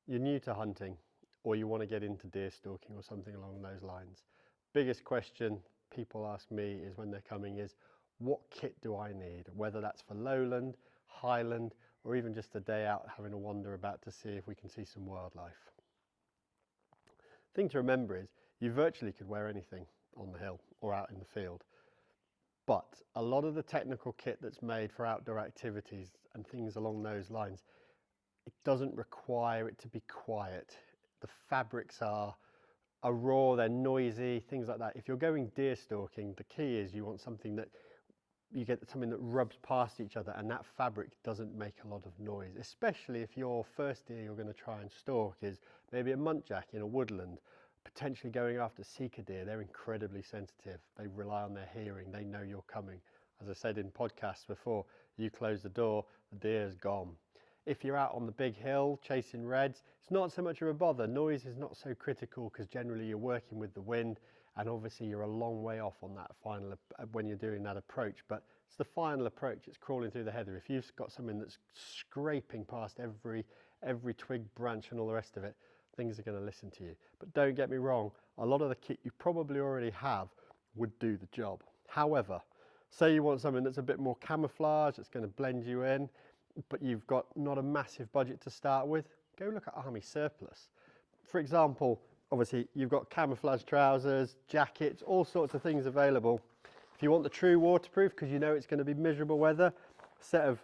You're new to hunting or you want to get into deer stalking or something along those lines. Biggest question people ask me is when they're coming is, what kit do I need? Whether that's for lowland, highland, or even just a day out having a wander about to see if we can see some wildlife. Thing to remember is you virtually could wear anything on the hill or out in the field. But a lot of the technical kit that's made for outdoor activities and things along those lines, it doesn't require it to be quiet. The fabrics are raw, they're noisy, things like that. If you're going deer stalking, the key is you want something that you get something that rubs past each other and that fabric doesn't make a lot of noise, especially if your first deer you're going to try and stalk is maybe a muntjac in a woodland, potentially going after seeker deer. They're incredibly sensitive. They rely on their hearing. They know you're coming. As I said in podcasts before, you close the door, the deer's gone. If you're out on the big hill chasing reds, it's not so much of a bother. Noise is not so critical because generally you're working with the wind, and obviously you're a long way off on that final when you're doing that approach. But it's the final approach, it's crawling through the heather. If you've got something that's scraping past every twig, branch and all the rest of it, things are going to listen to you. But don't get me wrong, a lot of the kit you probably already have would do the job. However, say you want something that's a bit more camouflage, that's going to blend you in, but you've got not a massive budget to start with, go look at Army Surplus. For example, obviously you've got camouflage trousers, jackets, all sorts of things available. If you want the true waterproof, because you know it's going to be miserable weather, a set of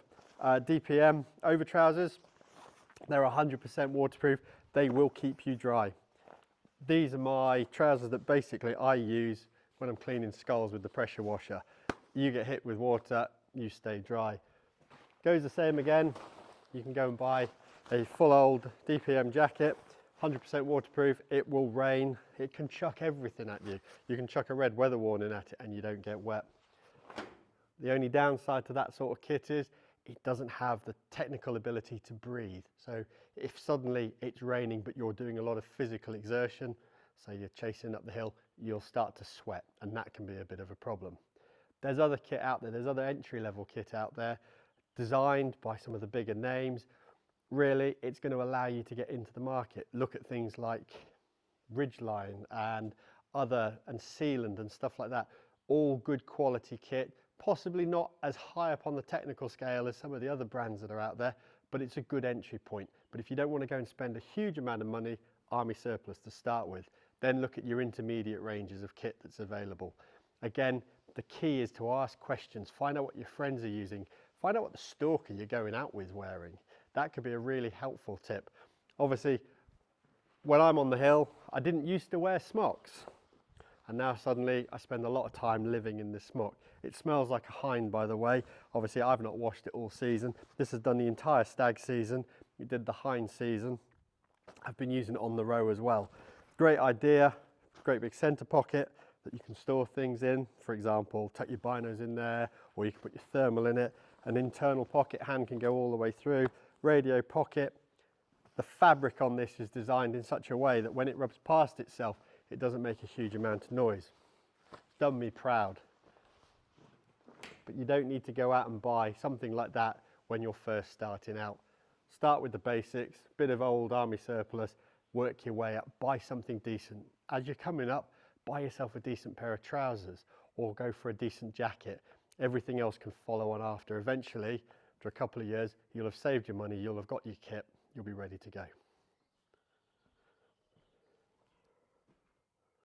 DPM over trousers, they're 100% waterproof. They will keep you dry. These are my trousers that basically I use when I'm cleaning skulls with the pressure washer. You get hit with water, you stay dry. Goes the same again. You can go and buy a full old DPM jacket, 100% waterproof. It will rain. It can chuck everything at you. You can chuck a red weather warning at it and you don't get wet. The only downside to that sort of kit is it doesn't have the technical ability to breathe. So if suddenly it's raining but you're doing a lot of physical exertion, so you're chasing up the hill, you'll start to sweat, and that can be a bit of a problem. There's other kit out there, there's other entry-level kit out there designed by some of the bigger names. Really, it's going to allow you to get into the market. Look at things like Ridgeline and Sealand and stuff like that. All good quality kit, possibly not as high up on the technical scale as some of the other brands that are out there, but it's a good entry point. But if you don't want to go and spend a huge amount of money, Army Surplus to start with, then look at your intermediate ranges of kit that's available. Again, the key is to ask questions, find out what your friends are using, find out what the stalker you're going out with wearing. That could be a really helpful tip. Obviously, when I'm on the hill, I didn't used to wear smocks. And now suddenly I spend a lot of time living in this smock. It smells like a hind, by the way. Obviously I've not washed it all season. This has done the entire stag season. It did the hind season. I've been using it on the row as well. Great idea, great big center pocket that you can store things in. For example, tuck your binos in there, or you can put your thermal in it. An internal pocket, hand can go all the way through. Radio pocket. The fabric on this is designed in such a way that when it rubs past itself, it doesn't make a huge amount of noise. It's done me proud. But you don't need to go out and buy something like that when you're first starting out. Start with the basics, bit of old Army Surplus, work your way up, buy something decent. As you're coming up, buy yourself a decent pair of trousers or go for a decent jacket. Everything else can follow on after. Eventually, after a couple of years, you'll have saved your money, you'll have got your kit, you'll be ready to go.